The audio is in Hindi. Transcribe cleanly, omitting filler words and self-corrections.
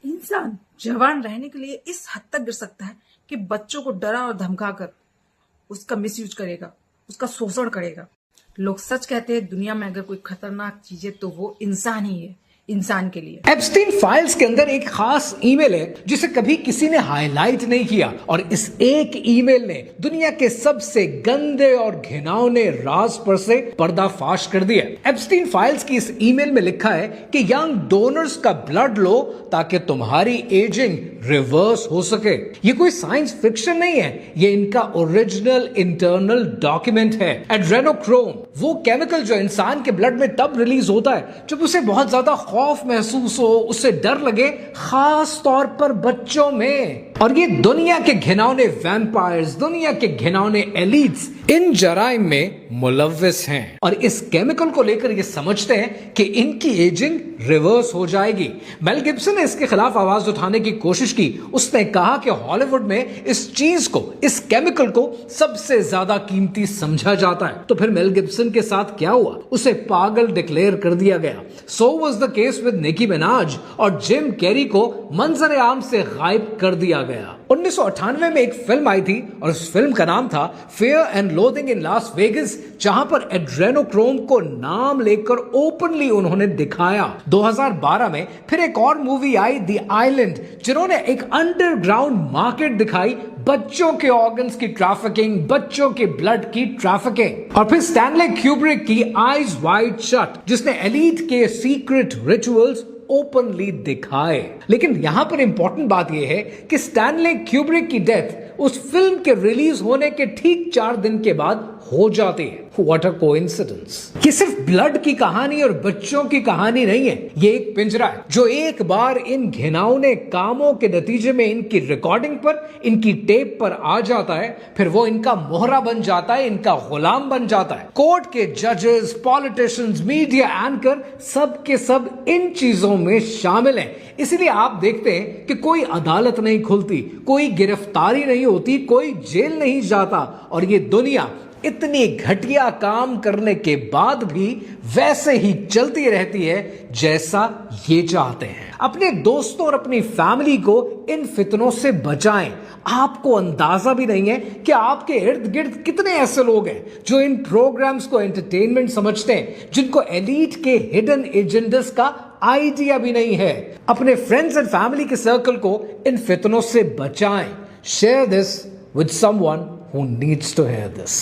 इंसान जवान रहने के लिए इस हद तक गिर सकता है कि बच्चों को डरा और धमकाकर उसका मिसयूज करेगा, उसका शोषण करेगा। लोग सच कहते हैं दुनिया में अगर कोई खतरनाक चीज है तो वो इंसान ही है, इंसान के लिए। एप्स्टीन फाइल्स के अंदर एक खास ईमेल है जिसे कभी किसी ने हाईलाइट नहीं किया और इस एक ईमेल ने दुनिया के सबसे गंदे और घिनौने राज पर से पर्दाफाश कर दिया। एप्स्टीन फाइल्स की इस ईमेल में लिखा है कि यंग डोनर्स का ब्लड लो ताकि तुम्हारी एजिंग रिवर्स हो सके। ये कोई साइंस फिक्शन नहीं है, ये इनका ओरिजिनल इंटरनल डॉक्यूमेंट है। एड्रेनोक्रोम वो केमिकल जो इंसान के ब्लड में तब रिलीज होता है जब उसे बहुत ज्यादा खौफ महसूस हो, उससे डर लगे, खास तौर पर बच्चों में। और ये दुनिया के घिनौने वैम्पायर्स, दुनिया के घिनौने एलीट्स इन जराइम में मुलव्विस हैं और इस केमिकल को लेकर ये समझते हैं कि इनकी एजिंग रिवर्स हो जाएगी। मेल गिब्सन ने इसके खिलाफ आवाज उठाने की कोशिश की। उसने कहा कि हॉलीवुड में इस चीज को, इस केमिकल को सबसे ज्यादा कीमती समझा जाता है। तो फिर मेल गिब्सन के साथ क्या हुआ? उसे पागल डिक्लेयर कर दिया गया। So was the case with Nicki Minaj और जिम कैरी को मंजर आम से गायब कर दिया गया। 1998 में एक फिल्म आई थी और उस फिल्म का नाम था fair and loathing in Las Vegas, जहां पर एड्रेनोक्रोम को नाम लेकर ओपनली उन्होंने दिखाया। 2012 में फिर एक और मूवी आई द आइलैंड, जिन्होंने एक अंडरग्राउंड मार्केट दिखाई बच्चों के ऑर्गन्स की ट्रैफिकिंग, बच्चों के ब्लड की ट्रैफिकिंग। और फिर स्टैनले क्यूब्रिक की आइज वाइड शट, जिसने एलीट के सीक्रेट रिचुअल्स ओपनली दिखाए। लेकिन यहां पर इंपॉर्टेंट बात यह है कि स्टैनले क्यूब्रिक की डेथ उस फिल्म के रिलीज होने के ठीक 4 दिन के बाद हो जाती है। What a coincidence! ये सिर्फ ब्लड की कहानी और बच्चों की कहानी नहीं है, ये एक पिंजरा है जो एक बार इन घिनौने कामों के नतीजे में इनकी रिकॉर्डिंग पर, इनकी टेप पर आ जाता है, फिर वो इनका मोहरा बन जाता है, इनका गुलाम बन जाता है। कोर्ट के जजेस, पॉलिटिशियंस, मीडिया एंकर, सब के सब इन चीजों में शामिल हैं। इसीलिए आप देखते हैं कि कोई अदालत नहीं खुलती, कोई गिरफ्तारी नहीं होती, कोई जेल नहीं जाता और ये दुनिया इतनी घटिया काम करने के बाद भी वैसे ही चलती रहती है जैसा ये चाहते हैं। अपने दोस्तों और अपनी फैमिली को इन फितनों से बचाएं। आपको अंदाजा भी नहीं है कि आपके इर्द गिर्द कितने ऐसे लोग हैं जो इन प्रोग्राम्स को एंटरटेनमेंट समझते हैं, जिनको एलीट के हिडन एजेंडास का आइडिया भी नहीं है। अपने फ्रेंड्स एंड फैमिली के सर्कल को इन फितनों से बचाएं। Share this with someone who needs to hear this.